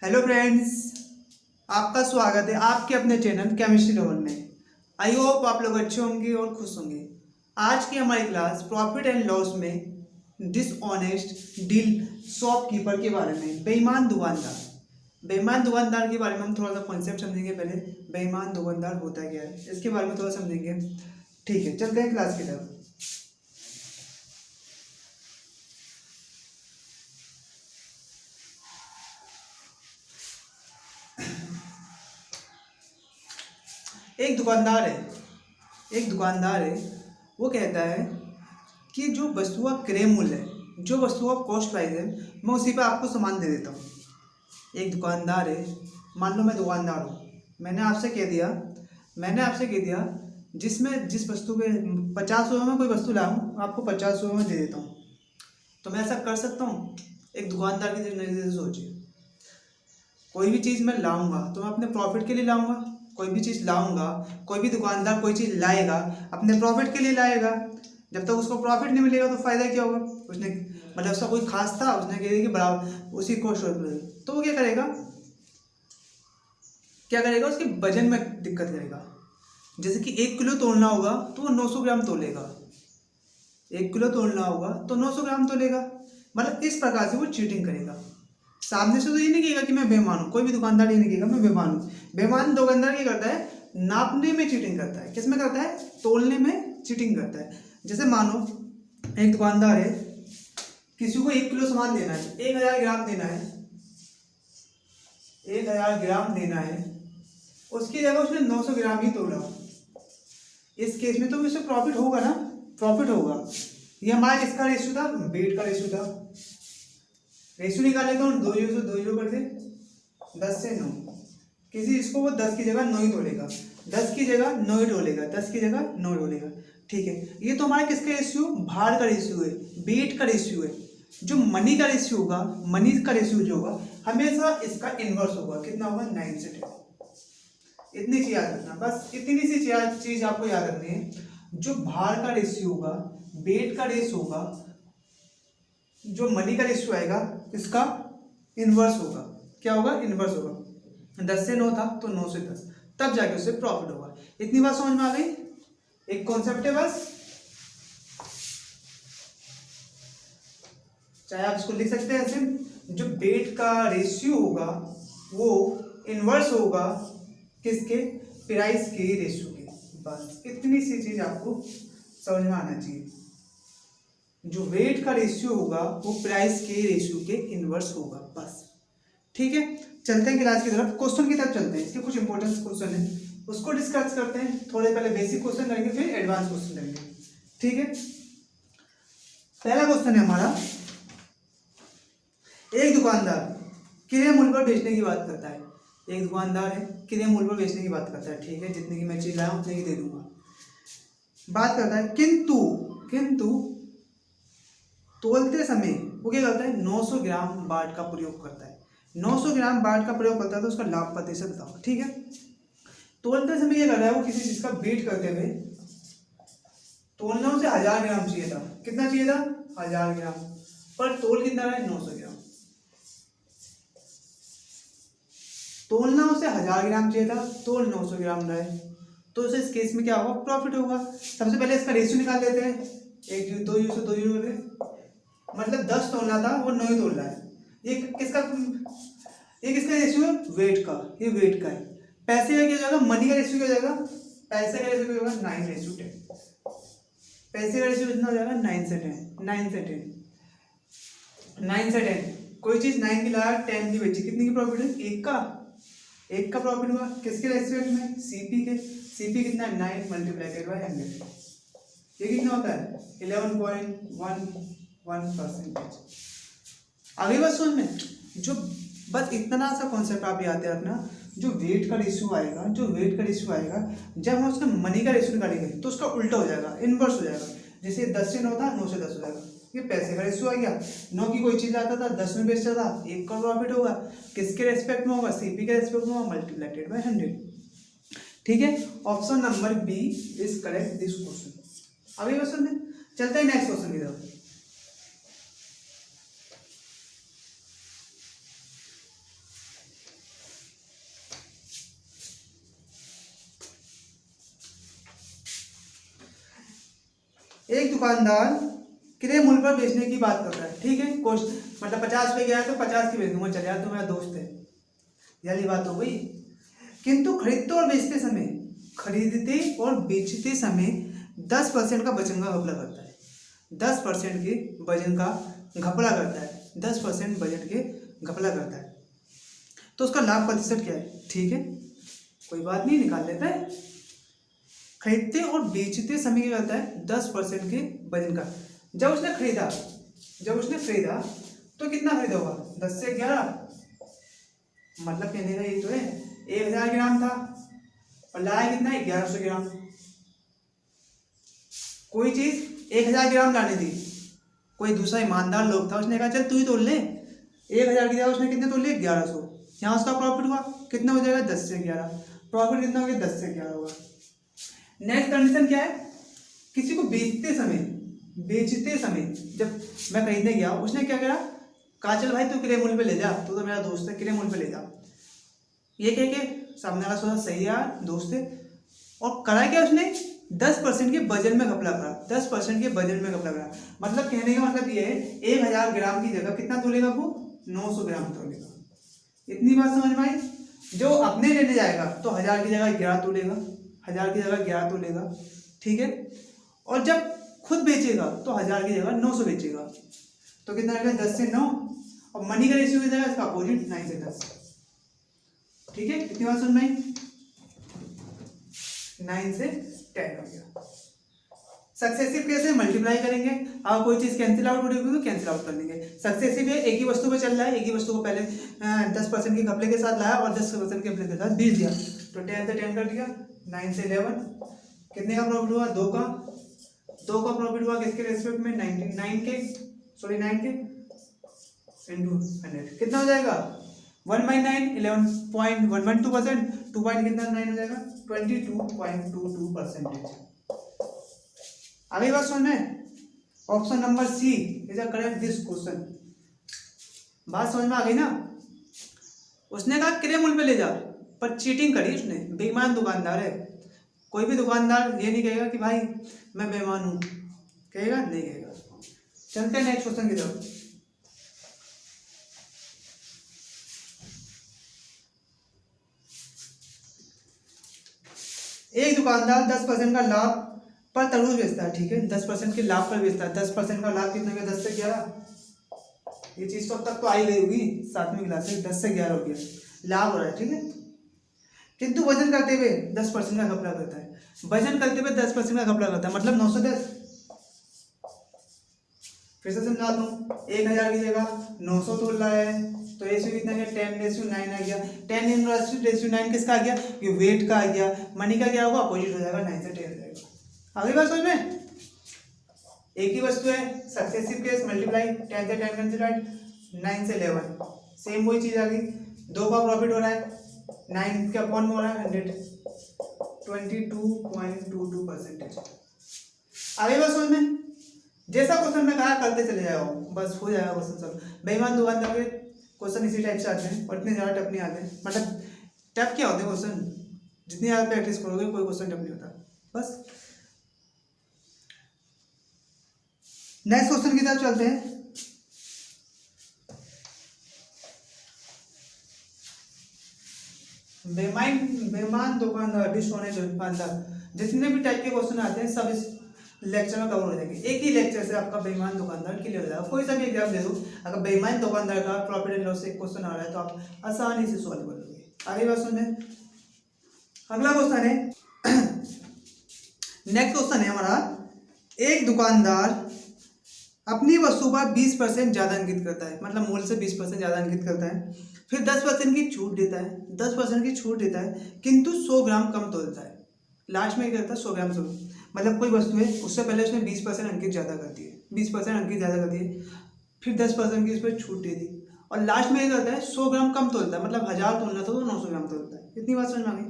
Hello friends, आपका स्वागत है आपके अपने चैनल केमिस्ट्री लेवल में। आई होप आप लोग अच्छे होंगे और खुश होंगे। आज की हमारी क्लास प्रॉफिट एंड लॉस में डिसऑनेस्ट डील शॉपकीपर के बारे में, बेईमान दुकानदार के बारे में हम थोड़ा सा कॉन्सेप्ट समझेंगे। पहले बेईमान दुकानदार होता क्या है इसके बारे में थोड़ा समझेंगे। ठीक है, चलते हैं क्लास की तरफ। एक दुकानदार है वो कहता है कि जो वस्तु का क्रय मूल्य है, जो वस्तु का कॉस्ट प्राइस है, मैं उसी पे आपको सामान दे देता हूँ। एक दुकानदार है, मान लो मैं दुकानदार हूँ, मैंने आपसे कह दिया जिस वस्तु पे 50 रुपये में कोई वस्तु लाऊं आपको 50 रुपये में दे देता हूँ। तो मैं ऐसा कर सकता हूँ? एक दुकानदार की नज़रिए से सोचिए, कोई भी चीज़ मैं लाऊंगा तो मैं अपने प्रॉफिट के लिए लाऊंगा। कोई भी चीज़ लाऊंगा, कोई भी दुकानदार कोई चीज़ लाएगा अपने प्रॉफिट के लिए लाएगा। जब तक उसको प्रॉफिट नहीं मिलेगा तो फायदा क्या होगा? उसने मतलब उसका कोई खास था, उसने कह दिया कि बराबर उसी कॉस्ट तो वो क्या करेगा उसके वजन में दिक्कत करेगा। जैसे कि 1 किलो तोलना होगा तो वो 900 ग्राम तोलेगा, 1 किलो तोलना होगा तो 900 ग्राम तोलेगा। मतलब इस प्रकार से वो चीटिंग करेगा। सामने से तो ये नहीं कहेगा कि मैं बेईमान हूँ, कोई भी दुकानदार ये नहीं कहेगा मैं बेईमान हूँ। बेईमान दुकानदार क्या करता है? नापने में चीटिंग करता है। किस में करता है? तोलने में चीटिंग करता है। जैसे मानो एक दुकानदार है, किसी को 1 किलो सामान देना है, 1000 ग्राम देना है, 1000 ग्राम देना है, उसकी जगह उसने 900 ग्राम ही तोला। इस केस में तो उससे प्रॉफिट होगा ना, प्रॉफिट होगा। ये हमारा किसका रेशियो था? वेट का रेशियो था। रेशियो निकाले तो 2 जीरो से 2 जीरो कर दे, 10 से 9। किसी इसको वो 10 की जगह 9 ही तोलेगा, 10 की जगह 9 ही तोलेगा, 10 की जगह 9 तोलेगा। ठीक है, ये तो हमारा किसका रेशियो? भार का रेशियो है, वेट का रेशियो है। जो मनी का रेशियो होगा, मनी का रेशियो जो होगा हमेशा इसका इनवर्स होगा। कितना होगा? 9 से 10। इतनी चीज याद रखना, बस इतनी सी चीज आपको याद रखनी है। जो भार का रेशियो होगा, वेट का रेशियो होगा, जो मनी का रेशियो आएगा इसका इनवर्स होगा। क्या होगा? इनवर्स होगा। 10 से 9 था तो 9 से 10, तब जाके उससे प्रॉफिट होगा। इतनी बात समझ में आ गई? एक कॉन्सेप्ट है बस, चाहे आप इसको लिख सकते हैं ऐसे। जो वेट का रेशियो होगा वो इनवर्स होगा किसके? प्राइस के रेशियो के। बस इतनी सी चीज आपको समझ में आना चाहिए। जो वेट का रेशियो होगा वो प्राइस के रेशियो के इनवर्स होगा, बस। ठीक है, चलते हैं क्लास की तरफ, क्वेश्चन की तरफ चलते हैं। इसके कुछ इंपॉर्टेंट क्वेश्चन है उसको डिस्कस करते हैं। थोड़े पहले बेसिक क्वेश्चन करेंगे, फिर एडवांस क्वेश्चन करेंगे। ठीक है, पहला क्वेश्चन है हमारा, एक दुकानदार क्रय मूल्य पर बेचने की बात करता है। एक दुकानदार है, क्रय मूल्य पर बेचने की बात करता है। ठीक है, जितने की मैं चीज लाया उतने की दे दूंगा, बात करता है। किंतु किंतु तोलते समय वो क्या करता है? 900 ग्राम बाट का प्रयोग करता है। 900 ग्राम बाट का प्रयोग करता है तो उसका लाभ प्रतिशत बताओ। ठीक है, तोलते समय ये कर रहा है, वो किसी चीज का वेट करते हुए तोलना उसे 1000 ग्राम चाहिए था। कितना चाहिए था? 1000 ग्राम, पर तोल कितना रहा है? 900 ग्राम। तोलना उसे 1000 ग्राम चाहिए था, तोल 900 ग्राम रहा है, तो उसे इस केस में क्या होगा? प्रॉफिट होगा। सबसे पहले इसका रेशियो निकाल लेते हैं। 1 जीरो 2 जीरो से 2 जीरो करके, मतलब 10 तोलना था वो 9 ही तोल रहा है। ये किसका रेशियो है? वेट का। ये वेट का है। पैसे का क्या जाएगा? मनी का रेशियो क्या जाएगा? पैसे का रेशियो क्या होगा? 9:10। पैसे का रेशियो कितना हो जाएगा? 9 से 10, 9 से 10, 9 से 10। कोई चीज 9 की लाया, 10 की बेची, कितनी की प्रॉफिट है? एक का प्रॉफिट हुआ। किसके रेस्पेक्ट में? सीपी के। सीपी कितना है? 9 मल्टीप्लाइड बाय 100। ये कितना होता है? 11.11%। अगली बात सुन में, जो बस इतना सा कॉन्सेप्ट आप याद रखना। जो वेट का रेशियो आएगा, जब हम उसका मनी का रेशियो निकालेंगे तो उसका उल्टा हो जाएगा, इनवर्स हो जाएगा। जैसे 10 से 9 था, 9 से 10 हो जाएगा। ये पैसे का रेशियो आ गया। 9 की कोई चीज आता था, 10 में बेचता था, 1 का प्रॉफिट होगा। किसके रेस्पेक्ट में होगा? सीपी के रेस्पेक्ट में होगा, मल्टीप्लाइड बाय 100। ठीक है, option number B is correct this question. अभी क्वेश्चन में चलते हैं नेक्स्ट क्वेश्चन की तरफ। एक दुकानदार क्रय मूल्य पर बेचने की बात कर रहा है, ठीक है, कोस्ट मतलब 50 रुपये गया है तो 50 की बेच दूंगा, चल यार तो मेरा दोस्त है, यही बात हो गई। किंतु खरीदते और बेचते समय 10% का वजन का घपला करता है, 10% के वजन का घपला करता है, 10% वजन के घपला करता है, तो उसका लाभ प्रतिशत क्या है? ठीक है, कोई बात नहीं, निकाल लेता है। खरीदते और बेचते समय क्या करता है? 10% के वजन का। जब उसने खरीदा तो कितना खरीदा होगा? 10 से 11, मतलब कहने का ये तो है 1000 ग्राम था और लाया कितना? 1100 ग्राम। कोई चीज 1000 ग्राम लाने दी, कोई दूसरा ईमानदार लोग था, उसने कहा चल तू ही तोल ले, 1000 की जगह उसने कितने तोल लिए? 1100। यहाँ उसका प्रॉफिट हुआ कितना हो जाएगा? 10 से 11। प्रॉफिट कितना हो गया? 10 से 11 होगा। नेक्स्ट कंडीशन क्या है? किसी को बेचते समय जब मैं खरीदने गया, उसने क्या करा? कहा चल भाई तू क्रय मूल्य पे ले जा, तू तो मेरा दोस्त है, क्रय मूल्य पे ले जा। ये कह के सामने वाला सोचा सही है दोस्त है, और करा क्या उसने? 10% के वजन में घपला करा, 10% के वजन में घपला करा। मतलब कहने का मतलब ये है 1000 ग्राम की जगह कितना तोलेगा वो? 900 ग्राम तोलेगा। इतनी बात समझ में आई? जो अपने लेने जाएगा तो 1000 की जगह 11 तोलेगा, 1000 की जगह 11 तोलेगा, ठीक है। और जब खुद बेचेगा तो 1000 की जगह 900 बेचेगा, तो कितना रहेगा? 10 से 9। और मनी का रेशियो कितना है इसका? अपोजिट, 9 से 10, ठीक है। कितनी बात समझ में आई? 9 से 10 हो गया। सक्सेसिव केस में मल्टीप्लाई करेंगे, अगर कोई चीज कैंसिल आउट हो रही होगी तो कैंसिल आउट कर लेंगे। सक्सेसिव है, एक ही वस्तु पे चल रहा है, एक ही वस्तु को पहले 10% के घपले के साथ लाया और 10% के घपले के साथ बेच दिया, तो 10 से 10 कर दिया, 9 से 11। कितने का प्रॉफिट हुआ? 2 का प्रॉफिट हुआ किसके रेस्पेक्ट में? 9 के इंटू 100 कितना हो जाएगा? 1/9, 11.112%, 2 पॉइंट कितना 9 हो जाएगा? 22.22%। आगे बात समझ में? Option number C is a correct this question. बात समझ में आ गई ना? उसने कहा क्रय मूल्य पे ले जा, पर चीटिंग करी उसने, बेईमान दुकानदार है। कोई भी दुकानदार ये नहीं कहेगा कि भाई मैं बेईमान हूं, कहेगा? नहीं कहेगा। चलते हैं नेक्स्ट क्वेश्चन की तरफ। एक दुकानदार 10% का लाभ पर तरबूज बेचता है, ठीक है, 10% के लाभ पर बेचता है। 10% का लाभ कितना गया? 10 से 11। ये चीज तो अब तक तो आई गई होगी 7वीं क्लास से। 10 से 11 हो गया, लाभ हो रहा है, ठीक है। किंतु वजन करते हुए 10% का घपला करता है, वजन करते हुए 10% का घपला करता है, मतलब 910। फिर से समझा दूं, 1000 की जगह 900 तोल रहा है, तो रेशियो कितना गया? 10:9 आ गया। 10:9 किसका आ गया? ये वेट का आ गया। मनी का क्या होगा? अपोजिट हो जाएगा, 9 से 10 हो जाएगा। आगे बात समझ में? एक ही वस्तु है, सक्सेसिव केस मल्टीप्लाई, 10 से 10 कंसिडर्ड, 9 से 11, सेम वही चीज आ गई। 2 का प्रॉफिट हो रहा है, 9 के अपॉन में हो रहा है 100, 22.22%। आगे बात समझ में? जैसा क्वेश्चन में कहा करते चले जाओ, बस हो जाएगा क्वेश्चन सब। बेईमान दुकानदार के क्वेश्चन इसी टाइप से आते हैं और इतने ज़्यादा टफ नहीं आते, मतलब टफ क्या होते हैं क्वेश्चन, जितनी ज़्यादा प्रैक्टिस करोगे कोई क्वेश्चन टफ नहीं होता। बस नेक्स्ट क्वेश्चन की तरफ चलते हैं। बेईमान दुकानदार, डिसऑनेस्ट दुकानदार, जितने भी टाइप के क्वेश्चन आते हैं सब इस लेक्चर में कवर हो जाएंगे। एक ही लेक्चर से आपका बेईमान दुकानदार क्लियर हो जाएगा। कोई सा भी एग्जाम दे दो, अगर बेईमान दुकानदार का प्रॉफिट एंड लॉस से क्वेश्चन आ रहा है तो आप आसानी से सॉल्व कर लोगे। आगे बात सुन लें, अगला क्वेश्चन है नेक्स्ट क्वेश्चन है हमारा, एक दुकानदार अपनी वस्तु पर 20% ज्यादा अंकित करता है, मतलब मूल्य से 20% ज्यादा अंकित करता है, फिर 10% की छूट देता है, 10% की छूट देता है, किंतु 100 ग्राम कम तोलता है। लास्ट में क्या करता है? 100 ग्राम से, मतलब कोई वस्तु है उससे पहले उसने 20% अंकित ज़्यादा कर दिए, 20% अंकित ज़्यादा कर दिए, फिर 10% की उस पर छूट दे दी, और लास्ट में क्या करता है? 100 ग्राम कम तोलता है, मतलब 1000 तोलना था तो 900 ग्राम तोलता है। इतनी बात समझ में आ गई?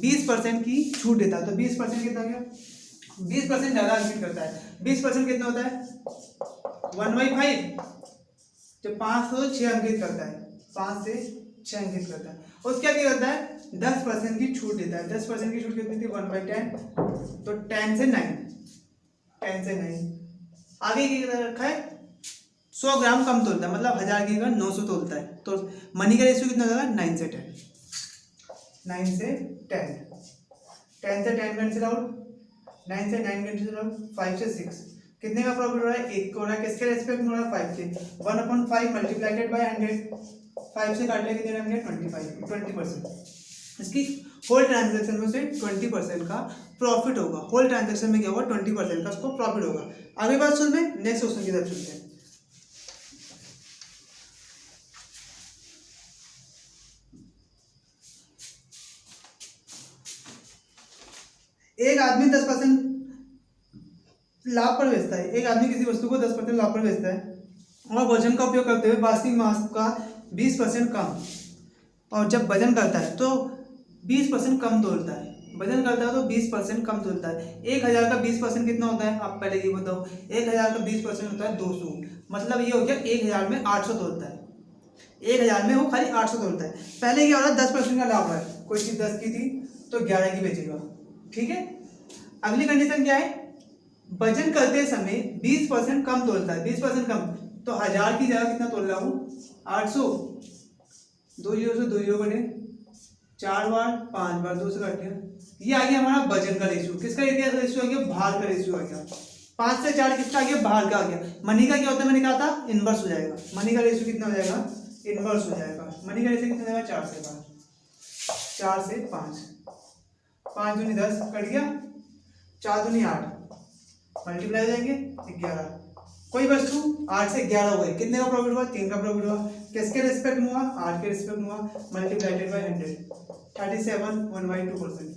20% की छूट देता है, तो 20% कितना गया? 20% ज़्यादा अंकित करता है। 20% कितना होता है? 1/5, जो 5 से 6 अंकित करता है, 5 से 6 अंकित करता है। उसके क्या करता है? 10% की छूट देता है। 10% की छूट कितनी थी? 1/10, तो 10 से 9, 10 से 9। आगे की तरह रखा है 100 ग्राम कम तोलता है, मतलब 1000 की जगह 900 तोलता है, तो मनी का रेशियो कितना होगा? 9 से 10। 9 से 10, 10 से 10 कैंसिल आउट, 9 से 9 कैंसिल आउट, 5 से 6। कितने का प्रॉफिट हो रहा है? 1 का हो रहा है। किसके रेस्पेक्ट में हो रहा है? 5 के। 1/5 मल्टीप्लाइडेड बाय 100, 5 से काट लिया कितने टाइम गया? 20%। इसकी होल ट्रांजैक्शन में से 20% का प्रॉफिट होगा। होल ट्रांजैक्शन में क्या होगा? 20% का उसको प्रॉफिट होगा। आगे बात सुन में, नेक्स्ट क्वेश्चन की तरफ चलते हैं। एक आदमी 10% लाभ पर बेचता है। एक आदमी किसी वस्तु को 10% लाभ पर बेचता है और वजन का उपयोग करते हुए वास्तविक मास का 20% कम, और जब वजन करता है तो 20% कम तोलता है। वजन करता है तो 20% कम तोलता है। 1000 का 20% कितना होता है? आप पहले ये बताओ। 1000 का 20% होता है 200, मतलब ये हो गया 1000 में 800 तोलता है। 1000 में वो खाली 800 तोलता है। पहले क्या हो रहा है? 10% का लाभ है। कोई चीज़ 10 की थी तो 11 की बेचेगा, ठीक है। अगली कंडीशन क्या है? वजन करते समय 20% कम तोलता है। 20% कम, तो 1000 की जगह कितना तोल रहा हूँ? 800। 2 जीरो से 2 जीरो बने, 4 बार 5 बार 2 से काट लिया। ये आ गया हमारा वजन का रेशियो। किसका रेशियो आ गया? भार का रेशियो आ गया। 5 से 4 किसका आ गया? भार का आ गया। मनी का क्या होता है? मैंने कहा था इनवर्स हो जाएगा। मनी का रेशियो कितना हो जाएगा? इनवर्स हो जाएगा। मनी का रेशियो कितना हो जाएगा? 4 से 5, 4 से 5, 5 दूनी 10 कट गया, 4 दूनी 8, मल्टीप्लाई हो जाएंगे 11। कोई वस्तु 8 से 11 हो गई, कितने का प्रॉफिट हुआ? 3 का प्रॉफिट हुआ। किसके रिस्पेक्ट में हुआ? 8 के रिस्पेक्ट में हुआ। मल्टीप्लाइडेड बाय 100, 37 1/2%।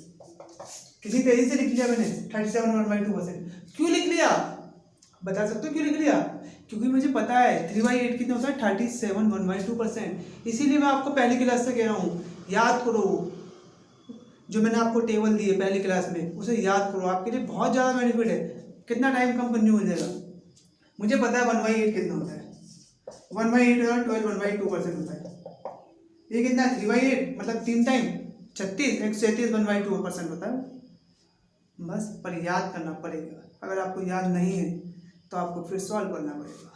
किसी तेजी से लिख लिया मैंने 37 1/2%। क्यों लिख लिया? बता सकते हो क्यों लिख लिया? क्योंकि मुझे पता है 3/8 कितना होता है? 37 1/2%। इसीलिए मैं आपको पहली क्लास से कह रहा हूँ, याद करो। जो मैंने आपको टेबल दी है पहली क्लास में, उसे याद करो। आपके लिए बहुत ज़्यादा बेनिफिट है। कितना टाइम कम कंज्यूम हो जाएगा? मुझे पता है 1/8 कितना होता है। 1/8 और 12 1/2% होता है। ये कितना है? 3/8 मतलब 3 टाइम 36, 137 1/2% होता है। बस पर याद करना पड़ेगा। अगर आपको याद नहीं है तो आपको फिर सॉल्व करना पड़ेगा,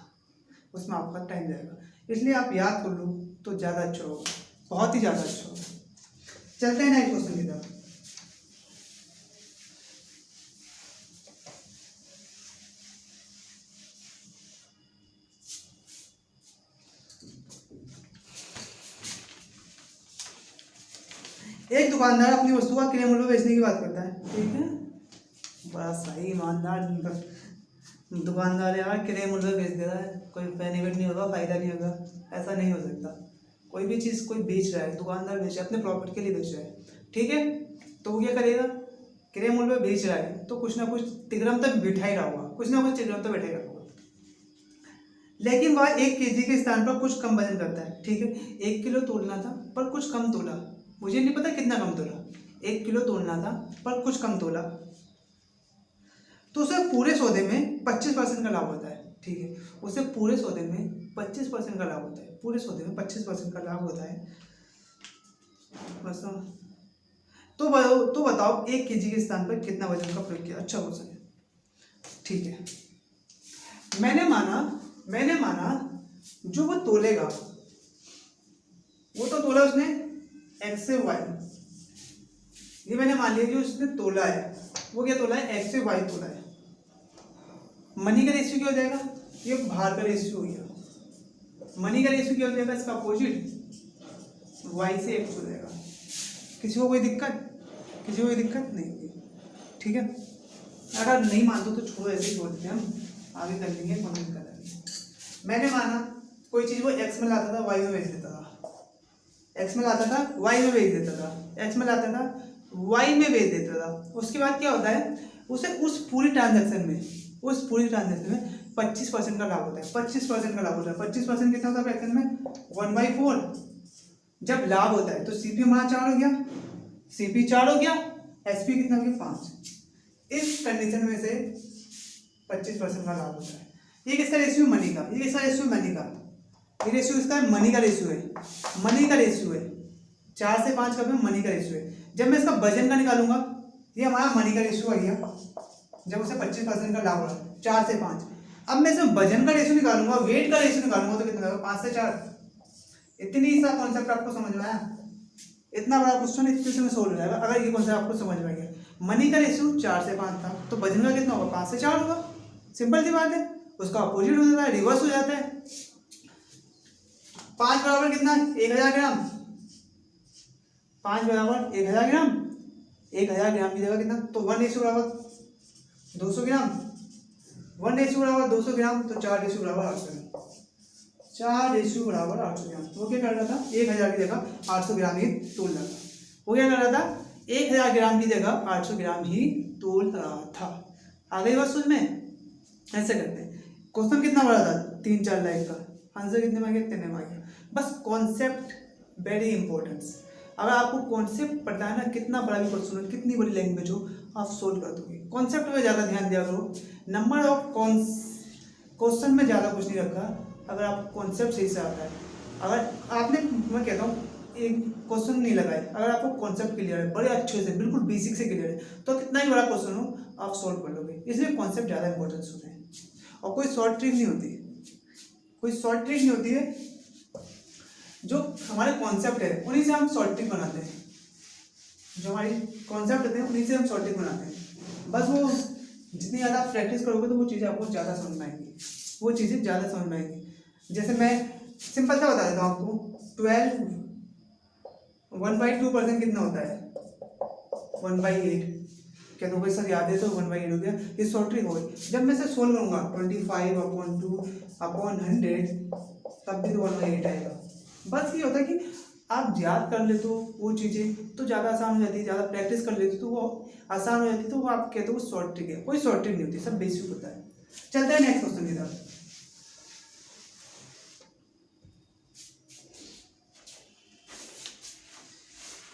उसमें आपका टाइम जाएगा। इसलिए आप याद कर लो तो ज़्यादा अच्छा होगा, बहुत ही ज़्यादा अच्छा होगा। चलते हैं नेक्स्ट क्वेश्चन की तरफ। एक दुकानदार अपनी वस्तु का क्रय मूल्य बेचने की बात करता है, ठीक है। बड़ा सही ईमानदार दुकानदार यार, क्रय मूल्य बेच दे रहा है। कोई बेनिफिट नहीं होगा, फायदा नहीं होगा, ऐसा नहीं हो सकता। कोई भी चीज़ कोई बेच रहा है, दुकानदार बेच रहा है, अपने प्रॉफिट के लिए बेच रहा है, ठीक है। तो वो क्या करेगा? क्रय मूल्य पे बेच रहा है तो कुछ ना कुछ तिगड़म तक बिठा ही रहा होगा, कुछ ना कुछ तिगड़म तक बैठे रहा होगा। लेकिन वह 1 kg के स्थान पर कुछ कम वजन करता है, ठीक है। 1 किलो तोलना था पर कुछ कम तोला। मुझे नहीं पता कितना कम तोला। 1 किलो तोलना था पर कुछ कम तोला, तो उसे पूरे सौदे में 25% का लाभ होता है, ठीक है। उसे पूरे सौदे में 25% का लाभ होता है। पूरे सौदे में 25% का लाभ होता है। बस तो बताओ 1 kg के स्थान पर कितना वजन का प्रयोग किया? अच्छा क्वेश्चन है, ठीक है। मैंने माना जो वो तोलेगा, वो तो तोला उसने x से y। ये मैंने मान लिया जो उसने तोला है वो क्या तोला है? x से y तोला है। मनी का रेशियो क्या हो जाएगा? ये भार का रेशियो हो गया। मनी का रेशियो क्या हो जाएगा? इसका अपोजिट y से x हो जाएगा। किसी को कोई दिक्कत? किसी को कोई दिक्कत नहीं होगी, ठीक है। अगर नहीं मानते तो छोड़ो, ऐसे ही छोड़ देते हैं, हम आगे कर लेंगे, कौन दिक्कत है। मैंने माना कोई चीज़ वो x में लाता था, y में बेच देता था। x में लाता था, y में बेच देता था। x में लाता था, y में बेच देता था। उसके बाद क्या होता है? उसे उस पूरी ट्रांजैक्शन में 25% का लाभ होता है। 25% का लाभ होता है। 25% कितना होता है फ्रैक्शन में? 1/4। जब लाभ होता है तो CP हमारा 4 हो गया, CP 4 हो गया, SP कितना हो गया? 5। इस कंडीशन में से 25% का लाभ होता है। ये किसका रेशियो? मनी का। ये किसका रेशियो? मनी का। ये रेशियो इसका मनी का रेशियो है। मनी का रेशियो है 4 से 5 का भी मनी का रेशियो है। जब मैं इसका वजन का निकालूंगा, ये हमारा मनी का रेशियो आ गया। जब उसे 25% का लाभ हो रहा है, 4 से 5। अब मैं इसमें वजन का रेशियो निकालूंगा, वेट का रेशियो निकालूंगा, तो कितना होगा, 5 से 4। इतनी सा कॉन्सेप्ट आपको समझ में आया? इतना बड़ा क्वेश्चन इतने से में सोल्व हो जाएगा अगर ये कॉन्सेप्ट आपको समझ में आ गया। मनी का रेशियो 4 से 5 था, तो वजन का कितना होगा, 5 से 4 होगा। सिंपल सी बात है, उसका अपोजिट हो जाता है, रिवर्स हो जाता है। 5 बराबर कितना, 1000 ग्राम। 5 बराबर 1000 ग्राम। 1000 ग्राम की जगह कितना, तो 1 रेशियो बराबर 200 ग्राम। 1 रेशियो बराबर 200 ग्राम, तो 4 रेशियो बराबर 800 ग्राम। 4 रेशियो बराबर 800 ग्राम। तो वो क्या कर रहा था, 1000 की जगह 800 ग्राम ही तोल रहा था। वो क्या कर रहा था, 1000 ग्राम की जगह 800 ग्राम ही तोल रहा था। आ गई बात समझ में? ऐसे करते हैं। क्वेश्चन कितना बड़ा था, 3-4 लाइन का, आंसर कितने में आ गया, 3 में आ गया। बस कॉन्सेप्ट वेरी इंपॉर्टेंस। अगर आपको कॉन्सेप्ट पता है ना, कितना बड़ा भी क्वेश्चन हो, कितनी बड़ी लैंग्वेज हो, आप सोल्व कर दोगे। कॉन्सेप्ट में ज़्यादा ध्यान दिया करो। नंबर ऑफ क्वेश्चन में ज़्यादा कुछ नहीं रखा, अगर आपको कॉन्सेप्ट सही से आता है। अगर आपने, मैं कहता हूँ, एक क्वेश्चन नहीं लगाए, अगर आपको कॉन्सेप्ट क्लियर है, बड़े अच्छे से, बिल्कुल बेसिक से क्लियर है, तो कितना ही बड़ा क्वेश्चन हो आप सोल्व कर लोगे। इसलिए कॉन्सेप्ट ज़्यादा इंपॉर्टेंस होते हैं। और कोई शॉर्ट ट्रिक नहीं होती, कोई शॉर्ट ट्रिक नहीं होती है। जो हमारे कॉन्सेप्ट है उन्हीं से हम शॉर्ट ट्रिक बनाते हैं। जो हमारी कॉन्सेप्ट होते हैं उन्हीं से हम शॉर्ट ट्रिक बनाते हैं। बस वो जितनी ज़्यादा आप प्रैक्टिस करोगे तो वो चीज़ें आपको ज़्यादा समझ में आएंगी, वो चीज़ें ज़्यादा समझ में आएंगी। जैसे मैं सिंपल सा बता देता हूँ आपको, 1/2% कितना होता है, 1/8। क्या तो भाई सर याद है, तो 1/8 हो गया, ये शॉर्ट ट्रिक हो गई। जब मैं इसे सोल्व करूँगा 25/2/100, तब भी तो 1/8 आएगा। बस ये होता है कि आप याद कर लेते हो वो चीज़ें तो ज़्यादा आसान हो जाती है, ज़्यादा प्रैक्टिस कर लेते तो वो आसान हो जाती है, तो वो आप कहते हो वो शॉर्ट ट्रिक है। कोई शॉर्ट ट्रिक नहीं होती, सब बेसिक होता है। चलते हैं नेक्स्ट क्वेश्चन की तरफ।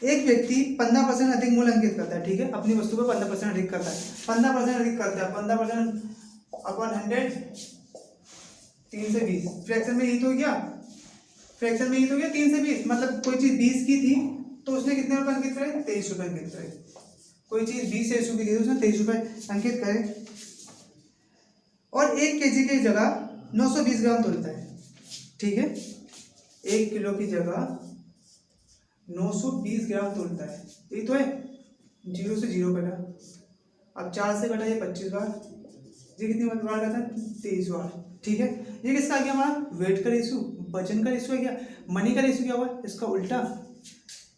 एक व्यक्ति 15% अधिक मूल्य अंकित करता है, ठीक है, अपनी वस्तु को 15% अधिक करता है। 15% अधिक करता है, 15%/100, 3 से 20। फ्रैक्शन में यही तो हो गया, फ्रैक्शन में यही तो हो गया, 3 से 20। मतलब कोई चीज़ 20 की थी तो उसने कितने रुपए अंकित करे, 23 रुपये अंकित करे। कोई चीज़ 20 रेशो की थी उसने 23 रुपये अंकित करे। और 1 kg की जगह 920 ग्राम तोलता है, ठीक है, 1 किलो की जगह 920 ग्राम तोलता है। यही तो है, 0 से 0 कटा, अब 4 से कटा ये 25 बार, ये कितनी बार करता है, 23 बार, ठीक है। ये किसका आ गया हमारा, वेट का रेशियो, वजन का रेशियो आ गया। मनी का रेशियो क्या हुआ, इसका उल्टा,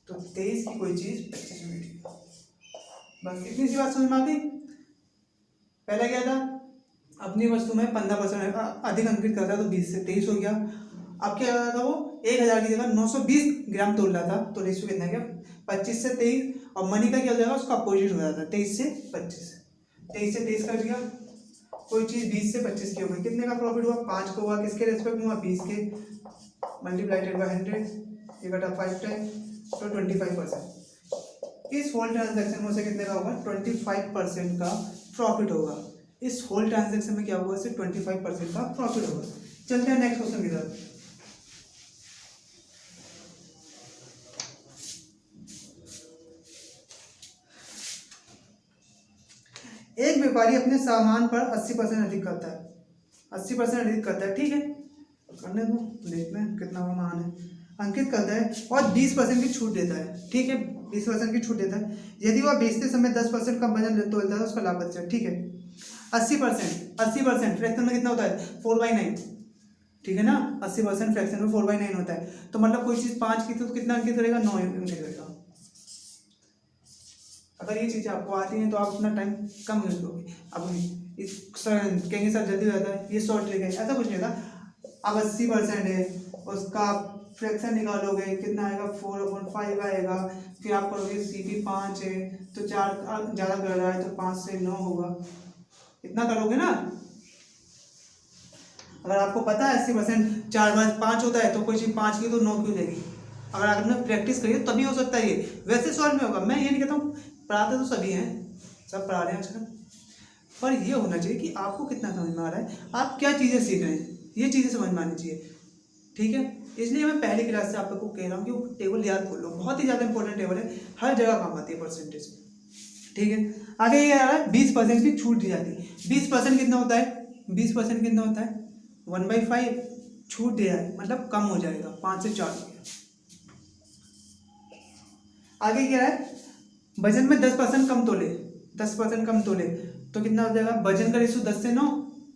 तो 23 की कोई चीज़ 25 यूनिट की। बस इतनी सी बात समझ में आ गई। पहला क्या था, अपनी वस्तु में 15% अधिक अंकित करता है, तो 20 से 23 हो गया। अब क्या था, वो 1000 की जगह 920 ग्राम तोल रहा था, तो रेशियो कितना गया, 25 से 23। और मनी का क्या हो जाएगा, उसका अपोजिट हो जाता है, 23 से 25। 23 से 23 कर दिया, कोई चीज़ 20 से 25 की हो गई, कितने का प्रॉफिट हुआ, 5 को हुआ, किसके रेस्पेक्ट में हुआ, 20 के, मल्टीप्लाइडेड बाय 100, ये घटा 5 टाइम, तो 25%। इस होल ट्रांजैक्शन में से कितने का होगा, 25% का प्रॉफिट होगा। इस होल ट्रांजैक्शन में क्या होगा, सिर्फ 25% का प्रॉफिट होगा। चलते हैं नेक्स्ट क्वेश्चन की तरफ। एक व्यापारी अपने सामान पर 80% अधिक करता है, 80% अधिक करता है, ठीक है, करने दो, देखते हैं कितना बड़ा महान है। अंकित करता है और 20% की छूट देता है, ठीक है, 20% की छूट देता है। यदि वह बेचते समय 10% का वजन तोलता है तो उसका लाभ बचता है, ठीक है। 80% फ्रैक्शन में कितना होता है, 4/9, ठीक है ना। 80% फ्रैक्शन में 4/9 होता है, तो मतलब कोई चीज़ 5 की थी तो कितना अंकित करेगा, 9 अंकित करेगा। अगर ये चीज़ें आपको आती हैं तो आप अपना टाइम कम यूज करोगे। अब इस कहेंगे सर जल्दी हो जाता है, ये शॉर्ट ट्रिक है, ऐसा कुछ नहीं था। अब 80% है, उसका फ्रैक्शन निकालोगे कितना आएगा, 4/5 आएगा। फिर आप करोगे CP 5 है तो 4 ज़्यादा कर रहा है तो 5 से 9 होगा, इतना करोगे ना। अगर आपको पता है 80% 4 बार 5 होता है, तो कोई चीज़ 5 की तो 9 क्यों देगी। अगर आपने प्रैक्टिस करी तभी हो सकता है ये, वैसे सॉल्व में होगा। मैं ये नहीं कहता हूँ, पढ़ाते तो सभी हैं, सब पढ़ा रहे हैं आजकल, पर ये होना चाहिए कि आपको कितना समझ में आ रहा है, आप क्या चीज़ें सीख रहे हैं, ये चीज़ें समझ में आनी चाहिए, ठीक है। इसलिए मैं पहली क्लास से आप लोग को कह रहा हूँ कि वो टेबल याद कर लो, बहुत ही ज़्यादा इंपॉर्टेंट टेबल है, हर जगह काम आती है परसेंटेज। ठीक है। आगे ये आ रहा है 20% की छूट दी जाती है। 20% कितना होता है? 20% कितना होता है? 1/5 छूट दिया है, मतलब कम हो जाएगा, 5 से 4 हो गया। आगे क्या है? वजन में 10% कम तोले, 10% कम तोले तो कितना हो जाएगा? वजन का रेशो 10 से 9,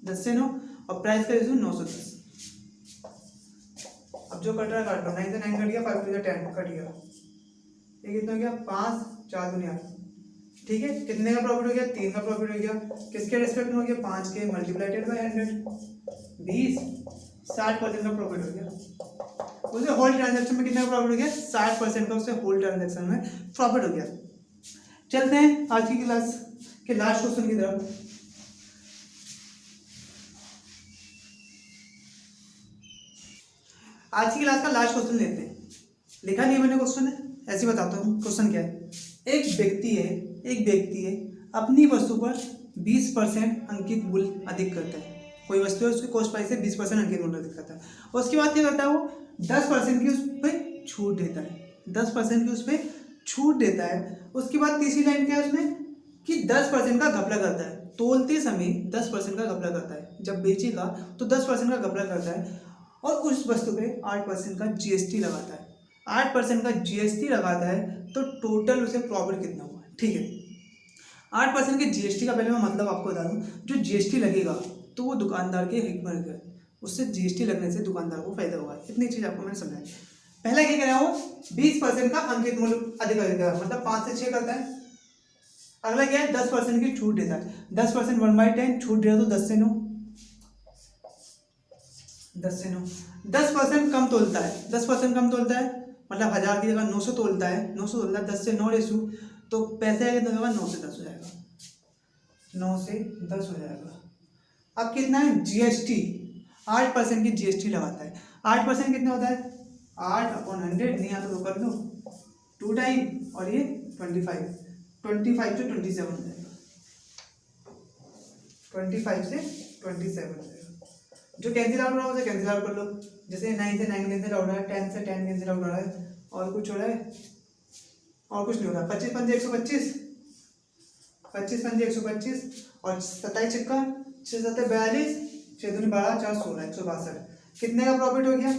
10 से 9 और प्राइस का रेशो 9 से 10। अब जो कट रहा है काट लो, 9 से 9 कट गया, 5 से 10 कट गया, ये कितना हो गया? 5, 4 दुनिया। ठीक है, कितने का प्रॉफिट हो गया? 3 का प्रॉफिट हो गया। किसके रेस्पेक्ट में हो गया? 5 के मल्टीप्लाइडेड बाय 100, 20, 60% का प्रॉफिट हो गया। उसे होल ट्रांजैक्शन में कितना का प्रॉफिट हो गया? 60% का उसे होल ट्रांजैक्शन में प्रॉफिट हो गया। चलते हैं आज की क्लास के लास्ट क्वेश्चन की तरफ। आज की क्लास का लास्ट क्वेश्चन लेते हैं। लिखा नहीं मैंने क्वेश्चन है, ऐसे बताता हूँ क्वेश्चन क्या है। एक व्यक्ति है अपनी वस्तु पर 20% अंकित मूल्य अधिक करता है। कोई वस्तु है, उसके कॉस्ट प्राइस से 20% अंकित मूल्य अधिक करता है। उसके बाद क्या करता है? वो 10% की उस पर छूट देता है, 10% की उस पर छूट देता है। उसके बाद तीसरी लाइन क्या है उसमें कि 10% का घपला करता है। तोलते समय 10% का घपला करता है, जब बेचेगा तो 10% का घपला करता है और उस वस्तु पे 8% का जीएसटी लगाता है। 8% का जीएसटी लगाता है तो टोटल उसे प्रॉफिट कितना हुआ? ठीक है, 8% के जीएसटी का पहले मैं मतलब आपको बता दूं। जो जीएसटी लगेगा तो वो दुकानदार के हित में है, उससे जीएसटी लगने से दुकानदार को फायदा होगा। इतनी चीज आपको मैंने समझाई। पहला क्या करा वो 20% का अंकित मूल्य अधिक करेगा, मतलब 5 से 6 करता है। अगला क्या है? 10% की छूट देता है। 10% 1/10 छूट दिया तो 10 से 9, 10 से 9। 10% कम तोलता है, 10% कम तोलता है मतलब 1000 की जगह 900 तोलता है, 900 तोलता है, 10 से 9 रेशू तो पैसे कितना होगा? 9 से 10 हो जाएगा, 9 से 10 हो जाएगा। अब कितना है? जीएसटी 8% की जीएसटी लगाता है। 8% कितना होता है? 8/100, नहीं आता तो कर लो 2 टाइम और ये 25 से 27 हो जाएगा, 25 से 27 हो जाएगा। जो कैंसिल आउट हो रहा है उसे कैंसिल आउट कर लो। जैसे 9 से 9 कैंसिल आउट हो रहा है, 10 से 10 कैंसिल आउट हो रहा है, और कुछ हो रहा है? और कुछ नहीं हो रहा। 25 पंजे 125, 25 पंजे 125 और 27 छक्का 6 7 42, 6 दूनी 12, 4 16, 162। कितने का प्रॉफिट हो गया?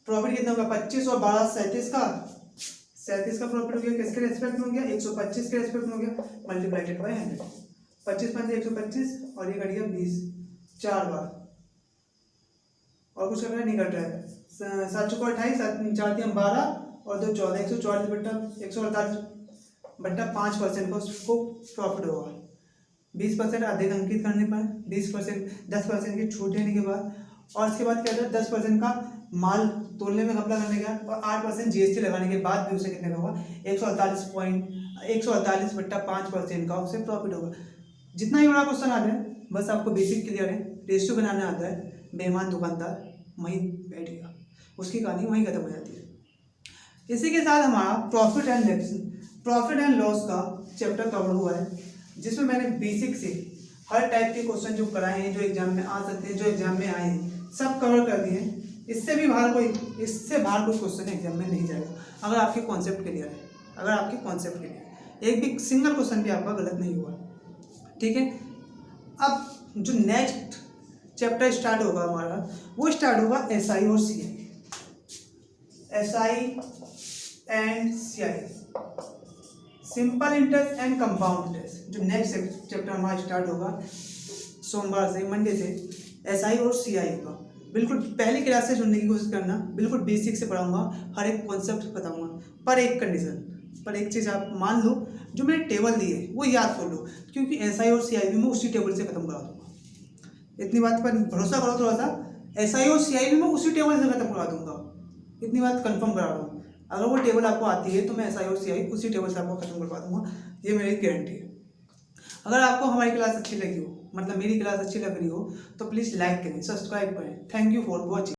प्रॉफिट कितना होगा? 25 और 12 37 का, 37 का प्रॉफिट हो गया। किसके रेस्पेक्ट में हो गया? 125 के रेस्पेक्ट में हो गया, मल्टीप्लाइडेड बाय 100। 25 पंजे 125 और ये कट गया 20, 4 बार, और कुछ करना नहीं कट रहा है। 7 चौको 28, 4 3 12 और 2 14, 144 बट्टा 148 बट्टा 5% का उसको प्रॉफिट होगा। 20% अधिक अंकित करने पर 20%, 10% की छूट देने के बाद, और उसके बाद क्या होता है? 10% का माल तोलने में घपला करने के बाद और 8% जीएसटी लगाने के बाद भी उसे कितने का होगा? 148 बट्टा 5% का उसे प्रॉफिट होगा। जितना ही बड़ा क्वेश्चन आ जाए, बस आपको बेसिक क्लियर है, रेशियो बनाना आता है, बेईमान दुकानदार वहीं बैठेगा, उसकी कहानी वहीं खत्म हो जाती है। इसी के साथ हमारा प्रॉफिट एंड लॉस का चैप्टर कवर हुआ है, जिसमें मैंने बेसिक से हर टाइप के क्वेश्चन जो कराए हैं, जो एग्जाम में आ सकते हैं, जो एग्जाम में आए हैं, सब कवर कर दिए हैं। इससे बाहर कोई क्वेश्चन एग्जाम में नहीं जाएगा अगर आपके कॉन्सेप्ट क्लियर है, एक भी सिंगल क्वेश्चन भी आपका गलत नहीं हुआ। ठीक है, अब जो नेक्स्ट चैप्टर स्टार्ट होगा हमारा, वो स्टार्ट होगा एसआई और CI, simple interest and compound interest. जो नेक्स्ट चैप्टर हमारा स्टार्ट होगा सोमवार से, मंडे से, एसआई और सीआई होगा। बिल्कुल पहली क्लास से सुनने की कोशिश करना, बिल्कुल बेसिक से पढ़ाऊंगा, हर एक कॉन्सेप्ट बताऊंगा, पर एक कंडीशन, पर एक चीज़ आप मान लो, जो मैंने टेबल दी है वो याद कर लो, क्योंकि एसआई और सीआई भी मैं उसी टेबल से खत्म करा दूंगा। इतनी बात पर भरोसा करो थोड़ा सा, एसआई और सीआई भी मैं उसी टेबल से खत्म करा दूंगा, इतनी बात कंफर्म करा रहा हूँ। अगर वो टेबल आपको आती है तो मैं एसआई और सीआई उसी टेबल से आपको खत्म करवा दूंगा, ये मेरी गारंटी है। अगर आपको हमारी क्लास अच्छी लगी हो, मतलब मेरी क्लास अच्छी लग रही हो, तो प्लीज़ लाइक करें, सब्सक्राइब करें। Thank you for watching.